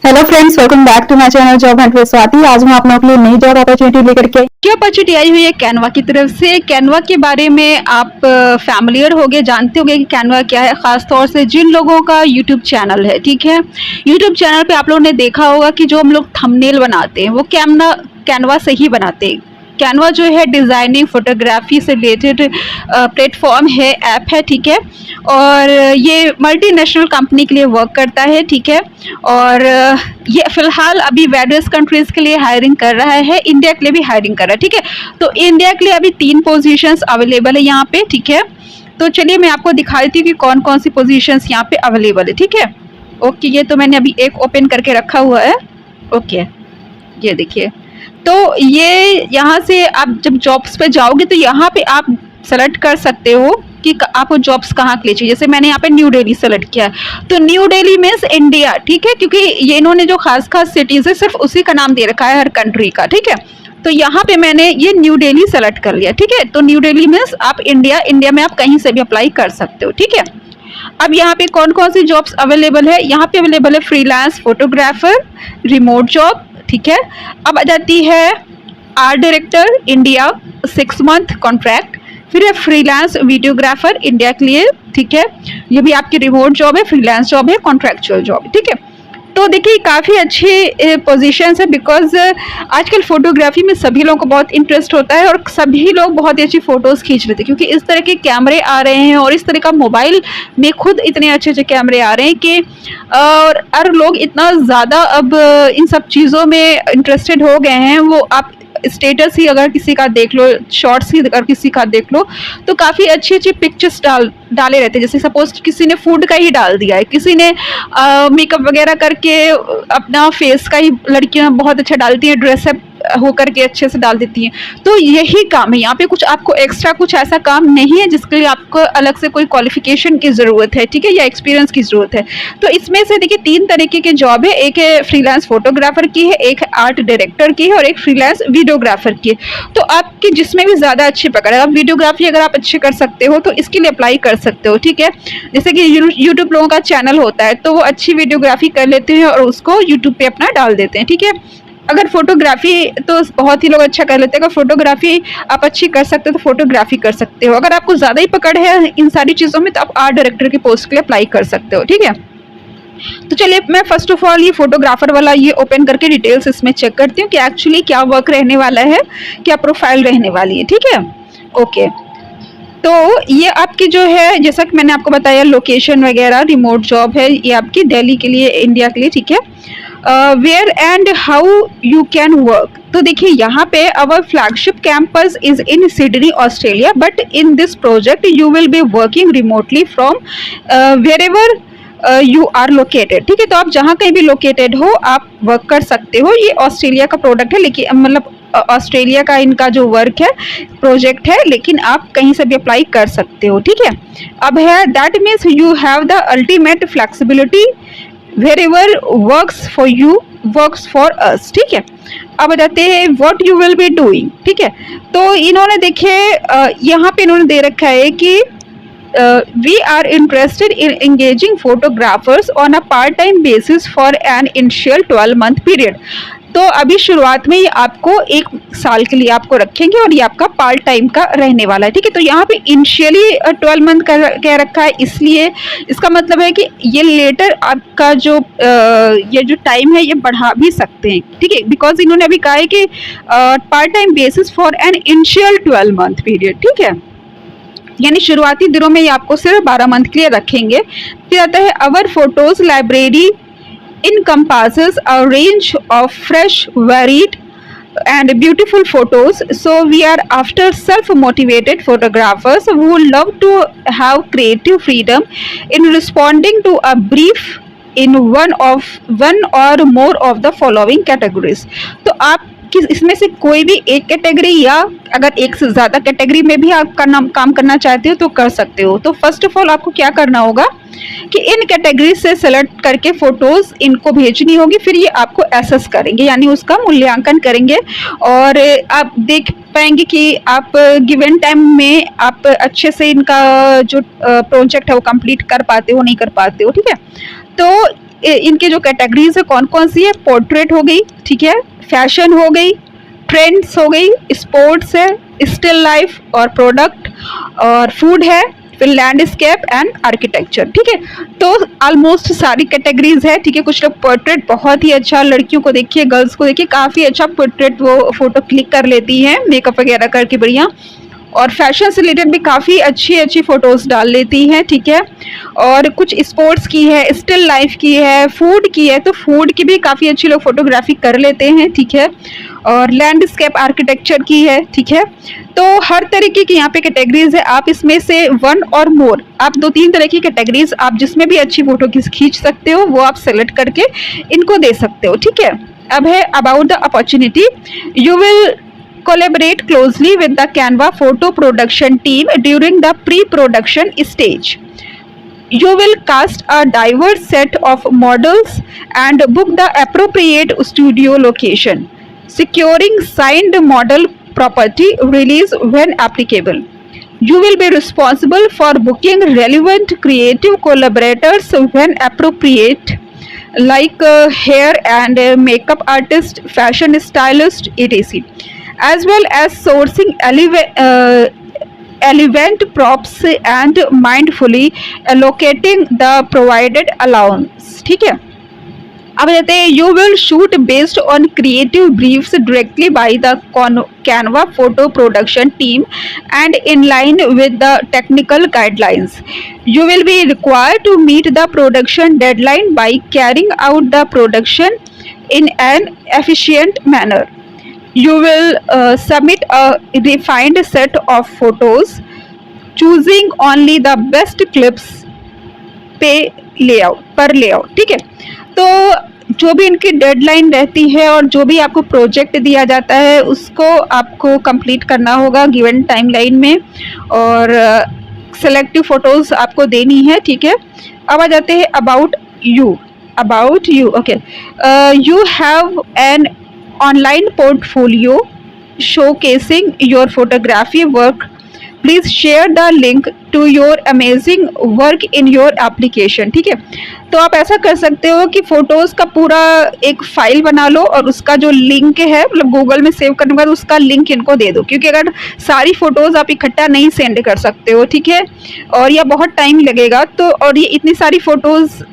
Hello friends, welcome back to my channel job hunt with Swati. आज मैं आप लोगों के लिए नई जॉब अपॉर्चुनिटी लेकर के क्या अपॉर्चुनिटी आई हुई है कैनवा की तरफ से। कैनवा के बारे में आप फैमिलियर होगे, जानते होंगे कि कैनवा क्या है, खास तौर से जिन लोगों का यूट्यूब चैनल है। ठीक है, यूट्यूब चैनल पे आप लोगों ने देखा होगा कि जो हम लोग थंबनेल बनाते हैं वो कैनवा से ही बनाते हैं। कैनवा जो है डिज़ाइनिंग फोटोग्राफी से रिलेटेड प्लेटफॉर्म है, ऐप है। ठीक है, और ये मल्टीनेशनल कंपनी के लिए वर्क करता है। ठीक है, और ये फिलहाल अभी वेरियस कंट्रीज के लिए हायरिंग कर रहा है, इंडिया के लिए भी हायरिंग कर रहा है। ठीक है, तो इंडिया के लिए अभी 3 पोजीशंस अवेलेबल है यहाँ पे। ठीक है, तो चलिए मैं आपको दिखा देती हूँ कि कौन कौन सी पोजीशंस यहाँ पे अवेलेबल है। ठीक है, ओके, ये तो मैंने अभी एक ओपन करके रखा हुआ है। ओके, ये देखिए, तो ये यहाँ से आप जब जॉब्स पे जाओगे तो यहाँ पे आप सेलेक्ट कर सकते हो कि आपको जॉब्स कहाँ के लिए चाहिए। जैसे मैंने यहाँ पे न्यू दिल्ली सेलेक्ट किया है, तो न्यू दिल्ली मीन्स इंडिया। ठीक है, क्योंकि ये इन्होंने जो खास खास सिटीज़ है सिर्फ उसी का नाम दे रखा है हर कंट्री का। ठीक है, तो यहाँ पे मैंने ये न्यू दिल्ली सेलेक्ट कर लिया। ठीक है, तो न्यू दिल्ली मीन्स आप इंडिया में आप कहीं से भी अप्लाई कर सकते हो। ठीक है, अब यहाँ पे कौन कौन सी जॉब्स अवेलेबल है, यहाँ पे अवेलेबल है फ्रीलांस फोटोग्राफर, रिमोट जॉब। ठीक है, अब आ जाती है art director India 6 month contract, फिर है फ्रीलांस वीडियोग्राफर इंडिया के लिए। ठीक है, ये भी आपकी रिमोट जॉब है, फ्रीलांस जॉब है, कॉन्ट्रैक्चुअल जॉब है। ठीक है, तो देखिए काफ़ी अच्छी पोजीशंस है, बिकॉज आजकल फोटोग्राफी में सभी लोगों को बहुत इंटरेस्ट होता है और सभी लोग बहुत ही अच्छी फ़ोटोज़ खींच लेते हैं, क्योंकि इस तरह के कैमरे आ रहे हैं और इस तरह का मोबाइल में खुद इतने अच्छे अच्छे कैमरे आ रहे हैं कि और लोग इतना ज़्यादा अब इन सब चीज़ों में इंटरेस्टेड हो गए हैं। वो आप स्टेटस ही अगर किसी का देख लो, शॉर्ट्स ही अगर किसी का देख लो, तो काफ़ी अच्छी अच्छी पिक्चर्स डाले रहते हैं। जैसे सपोज किसी ने फूड का ही डाल दिया है, किसी ने मेकअप वगैरह करके अपना फेस का ही, लड़कियां बहुत अच्छा डालती हैं, ड्रेसअप होकर के अच्छे से डाल देती हैं। तो यही काम है यहाँ पे, कुछ आपको एक्स्ट्रा कुछ ऐसा काम नहीं है जिसके लिए आपको अलग से कोई क्वालिफिकेशन की ज़रूरत है। ठीक है, या एक्सपीरियंस की ज़रूरत है। तो इसमें से देखिए 3 तरीके के जॉब है, एक है फ्रीलांस फोटोग्राफर की है, एक आर्ट डायरेक्टर की है और एक फ्रीलांस वीडियोग्राफर की है। तो आपकी जिसमें भी ज़्यादा अच्छी पकड़ है, आप वीडियोग्राफी अगर आप अच्छे कर सकते हो तो इसके लिए अप्लाई कर सकते हो। ठीक है, जैसे कि यूट्यूब लोगों का चैनल होता है तो वो अच्छी वीडियोग्राफी कर लेते हैं और उसको यूट्यूब पे अपना डाल देते हैं। ठीक है, अगर फोटोग्राफी तो बहुत ही लोग अच्छा कर लेते हैं, अगर फोटोग्राफी आप अच्छी कर सकते हो तो फोटोग्राफी कर सकते हो। अगर आपको ज़्यादा ही पकड़ है इन सारी चीज़ों में तो आप आर्ट डायरेक्टर की पोस्ट के लिए अप्लाई कर सकते हो। ठीक है, तो चलिए मैं फर्स्ट ऑफ ऑल ये फोटोग्राफर वाला ये ओपन करके डिटेल्स इसमें चेक करती हूँ कि एक्चुअली क्या वर्क रहने वाला है, क्या प्रोफाइल रहने वाली है। ठीक है, ओके, तो ये आपकी जो है, जैसा कि मैंने आपको बताया लोकेशन वगैरह, रिमोट जॉब है, ये आपकी दिल्ली के लिए, इंडिया के लिए। ठीक है, where and how you can work. तो देखिए यहाँ पे our flagship campus is in Sydney Australia, but in this project you will be working remotely from wherever you are located. ठीक है, तो आप जहाँ कहीं भी लोकेटेड हो आप वर्क कर सकते हो। ये ऑस्ट्रेलिया का प्रोडक्ट है, लेकिन मतलब ऑस्ट्रेलिया का इनका जो वर्क है, प्रोजेक्ट है, लेकिन आप कहीं से भी अप्लाई कर सकते हो। ठीक है, अब है that means you have the ultimate flexibility wherever works for you works for us। ठीक है, अब बताते हैं what you will be doing। ठीक है, तो इन्होंने देखिए यहाँ पे इन्होंने दे रखा है कि we are interested in engaging photographers on a part-time basis for an initial 12-month period। तो अभी शुरुआत में ये आपको 1 साल के लिए आपको रखेंगे और ये आपका पार्ट टाइम का रहने वाला है। ठीक है, तो यहाँ पे इनिशियली 12 मंथ का कह रखा है, इसलिए इसका मतलब है कि ये लेटर आपका जो ये जो टाइम है ये बढ़ा भी सकते हैं। ठीक है, बिकॉज इन्होंने अभी कहा है कि part time basis for an initial 12 month period. ठीक है, यानी शुरुआती दिनों में ये आपको सिर्फ 12 मंथ के लिए रखेंगे। फिर आता है our photos library encompasses a range of fresh, varied and beautiful photos, so we are after self-motivated photographers who love to have creative freedom in responding to a brief in one or more of the following categories। तो आप इसमें से कोई भी एक category या अगर एक से ज़्यादा कैटेगरी में भी आप काम करना चाहते हो तो कर सकते हो। तो फर्स्ट ऑफ ऑल आपको क्या करना होगा कि इन कैटेगरी से सेलेक्ट करके फ़ोटोज़ इनको भेजनी होगी, फिर ये आपको एसेस करेंगे, यानी उसका मूल्यांकन करेंगे और आप देख पाएंगे कि आप गिवन टाइम में आप अच्छे से इनका जो प्रोजेक्ट है वो कंप्लीट कर पाते हो नहीं कर पाते हो। ठीक है, तो इनके जो कैटेगरीज है कौन कौन सी है, पोर्ट्रेट हो गई, ठीक है, फैशन हो गई, ट्रेंड्स हो गई, स्पोर्ट्स है, स्टिल लाइफ और प्रोडक्ट, और फूड है, फिर लैंडस्केप एंड आर्किटेक्चर, ठीक है। तो ऑलमोस्ट सारी कैटेगरीज है, ठीक है। कुछ लोग पोर्ट्रेट बहुत ही अच्छा, लड़कियों को देखिए, गर्ल्स को देखिए, काफ़ी अच्छा पोर्ट्रेट वो फोटो क्लिक कर लेती हैं मेकअप वगैरह करके बढ़िया, और फैशन से रिलेटेड भी काफ़ी अच्छी अच्छी फ़ोटोज़ डाल लेती हैं, ठीक है। और कुछ स्पोर्ट्स की है, स्टिल लाइफ की है, फूड की है, तो फूड की भी काफ़ी अच्छी लोग फोटोग्राफी कर लेते हैं, ठीक है। और लैंडस्केप आर्किटेक्चर की है, ठीक है। तो हर तरीके की यहाँ पे कैटेगरीज है, आप इसमें से वन और मोर, आप 2-3 तरह की कैटेगरीज आप जिसमें भी अच्छी फ़ोटो खींच सकते हो वो आप सेलेक्ट करके इनको दे सकते हो, ठीक है। अब है about the opportunity, you will collaborate closely with the Canva photo production team during the pre-production stage. You will cast a diverse set of models and book the appropriate studio location, securing signed model property release when applicable. You will be responsible for booking relevant creative collaborators when appropriate, like hair and makeup artist, fashion stylist, etc., as well as sourcing relevant props and mindfully allocating the provided allowance, ठीक है। अब कहते हैं you will shoot based on creative briefs directly by the Canva photo production team and in line with the technical guidelines. You will be required to meet the production deadline by carrying out the production in an efficient manner. You will submit a refined set of photos, choosing only the best clips per layout, ठीक है। तो जो भी इनकी deadline रहती है और जो भी आपको प्रोजेक्ट दिया जाता है उसको आपको कंप्लीट करना होगा गिवन टाइमलाइन में, और सेलेक्टिव फोटोज़ आपको देनी है, ठीक है। अब आ जाते हैं about you, okay. You have an online portfolio showcasing your photography work. Please share the link to your amazing work in your application, ठीक है। तो आप ऐसा कर सकते हो कि फ़ोटोज़ का पूरा एक फ़ाइल बना लो और उसका जो लिंक है, मतलब गूगल में सेव करने के बाद उसका लिंक इनको दे दो, क्योंकि अगर सारी फ़ोटोज़ आप इकट्ठा नहीं सेंड कर सकते हो, ठीक है, और यह बहुत टाइम लगेगा। तो और ये इतनी सारी फ़ोटोज़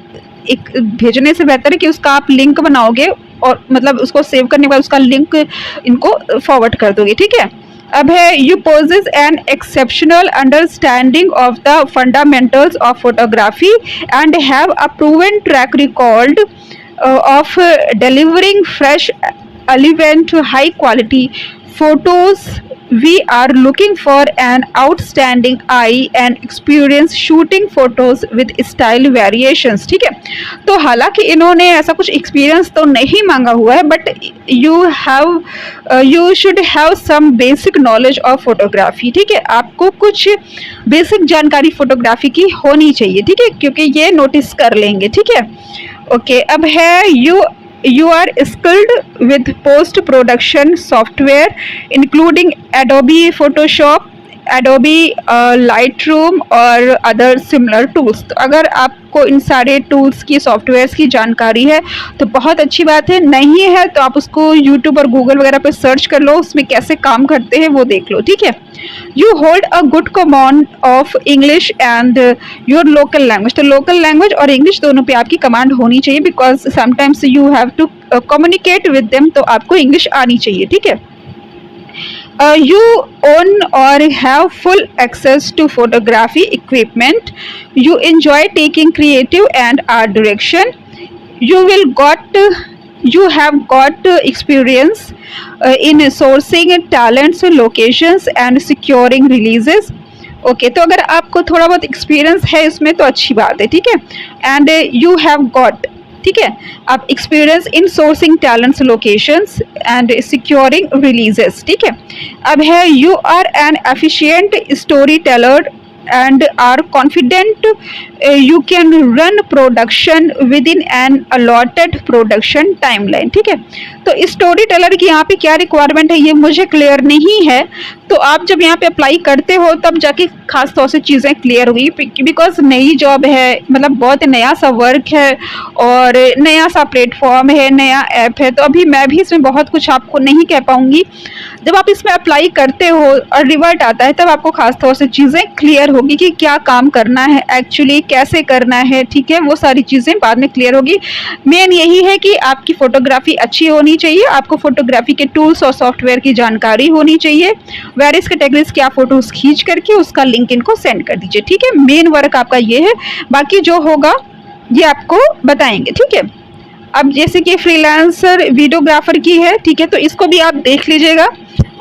एक भेजने से बेहतर है कि उसका आप लिंक बनाओगे और मतलब उसको सेव करने के बाद उसका लिंक इनको फॉरवर्ड कर दोगे, ठीक है। अब है you possess an exceptional understanding of the fundamentals of photography and have a proven track record of delivering fresh, relevant, high quality photos. We are looking for an outstanding eye and experience shooting photos with style variations, ठीक है। तो हालांकि इन्होंने ऐसा कुछ experience तो नहीं मांगा हुआ है, but you should have some basic knowledge of photography, ठीक है। आपको कुछ बेसिक जानकारी फोटोग्राफी की होनी चाहिए, ठीक है, क्योंकि ये नोटिस कर लेंगे, ठीक है। ओके, अब है you are skilled with post production software including Adobe Photoshop, Adobe Lightroom और अदर सिमिलर टूल्स। तो अगर आपको इन सारे टूल्स की, सॉफ्टवेयर्स की जानकारी है तो बहुत अच्छी बात है, नहीं है तो आप उसको यूट्यूब और गूगल वगैरह पे सर्च कर लो, उसमें कैसे काम करते हैं वो देख लो, ठीक है। You hold a good command of English and your local language. तो लोकल लैंग्वेज और इंग्लिश दोनों पे आपकी कमांड होनी चाहिए, because sometimes you have to communicate with them, तो आपको इंग्लिश आनी चाहिए, ठीक है। You own or have full access to photography equipment. You enjoy taking creative and art direction. You have got experience in sourcing talents, locations and securing releases. Okay, तो अगर आपको थोड़ा बहुत एक्सपीरियंस है इसमें तो अच्छी बात है, ठीक है। एंड यू हैव गॉट, ठीक है, आप experience in sourcing talents, locations and securing releases, ठीक है। अब है you are an efficient story teller and are confident you can run production within an allotted production timeline. ठीक है, तो स्टोरी टेलर की यहाँ पे क्या रिक्वायरमेंट है ये मुझे क्लियर नहीं है, तो आप जब यहाँ पे अप्लाई करते हो तब जाके खास तौर से चीज़ें क्लियर हुई, बिकॉज नई जॉब है, मतलब बहुत नया सा वर्क है और नया सा प्लेटफॉर्म है, नया ऐप है, तो अभी मैं भी इसमें बहुत कुछ आपको नहीं कह पाऊँगी। जब आप इसमें अप्लाई करते हो और रिवर्ट आता है तब आपको खास तौर से चीज़ें क्लियर होगी कि क्या काम करना है एक्चुअली, कैसे करना है। ठीक है, वो सारी चीज़ें बाद में क्लियर होगी। मेन यही है कि आपकी फ़ोटोग्राफी अच्छी होनी चाहिए, आपको फ़ोटोग्राफी के टूल्स और सॉफ्टवेयर की जानकारी होनी चाहिए, वेरियस कैटेगरीज की आप फोटोज़ खींच करके उसका लिंक इनको सेंड कर दीजिए। ठीक है, मेन वर्क आपका ये है, बाकी जो होगा ये आपको बताएंगे। ठीक है, अब जैसे कि फ्रीलांसर वीडियोग्राफर की है, ठीक है, तो इसको भी आप देख लीजिएगा।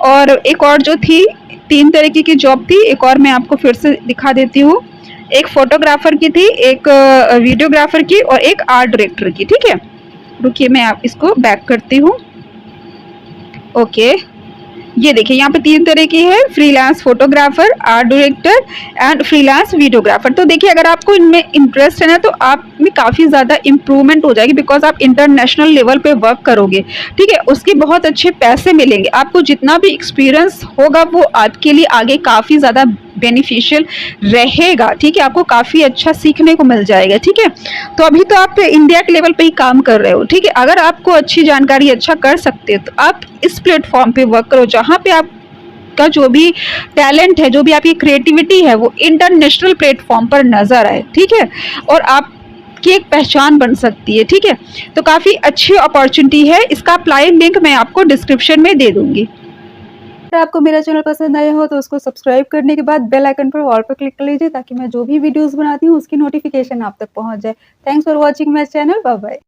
और एक और जो थी, 3 तरीके की जॉब थी, एक और मैं आपको फिर से दिखा देती हूँ। एक फोटोग्राफर की थी, एक वीडियोग्राफर की और एक आर्ट डायरेक्टर की। ठीक है, रुकिए मैं आप इसको बैक करती हूँ। ओके, ये देखिए यहाँ पे 3 तरह की है, freelance photographer, art director and freelance videographer. तो देखिए अगर आपको इनमें इंटरेस्ट है ना तो आप में काफ़ी ज़्यादा इम्प्रूवमेंट हो जाएगी, बिकॉज आप इंटरनेशनल लेवल पे वर्क करोगे। ठीक है, उसके बहुत अच्छे पैसे मिलेंगे आपको, जितना भी एक्सपीरियंस होगा वो आपके लिए आगे काफ़ी ज़्यादा बेनिफिशियल रहेगा। ठीक है, आपको काफ़ी अच्छा सीखने को मिल जाएगा। ठीक है, तो अभी तो आप इंडिया के लेवल पे ही काम कर रहे हो। ठीक है, अगर आपको अच्छी जानकारी अच्छा कर सकते हो तो आप इस प्लेटफॉर्म पे वर्क करो, जहाँ पे आप का जो भी टैलेंट है, जो भी आपकी क्रिएटिविटी है वो इंटरनेशनल प्लेटफॉर्म पर नजर आए। ठीक है, और आप की एक पहचान बन सकती है। ठीक है, तो काफ़ी अच्छी अपॉर्चुनिटी है, इसका अप्लाई लिंक मैं आपको डिस्क्रिप्शन में दे दूंगी। अगर आपको मेरा चैनल पसंद आया हो तो उसको सब्सक्राइब करने के बाद बेल आइकन पर ऑल पर क्लिक कर लीजिए, ताकि मैं जो भी वीडियोस बनाती हूँ उसकी नोटिफिकेशन आप तक पहुँच जाए। Thanks for watching my channel, bye bye.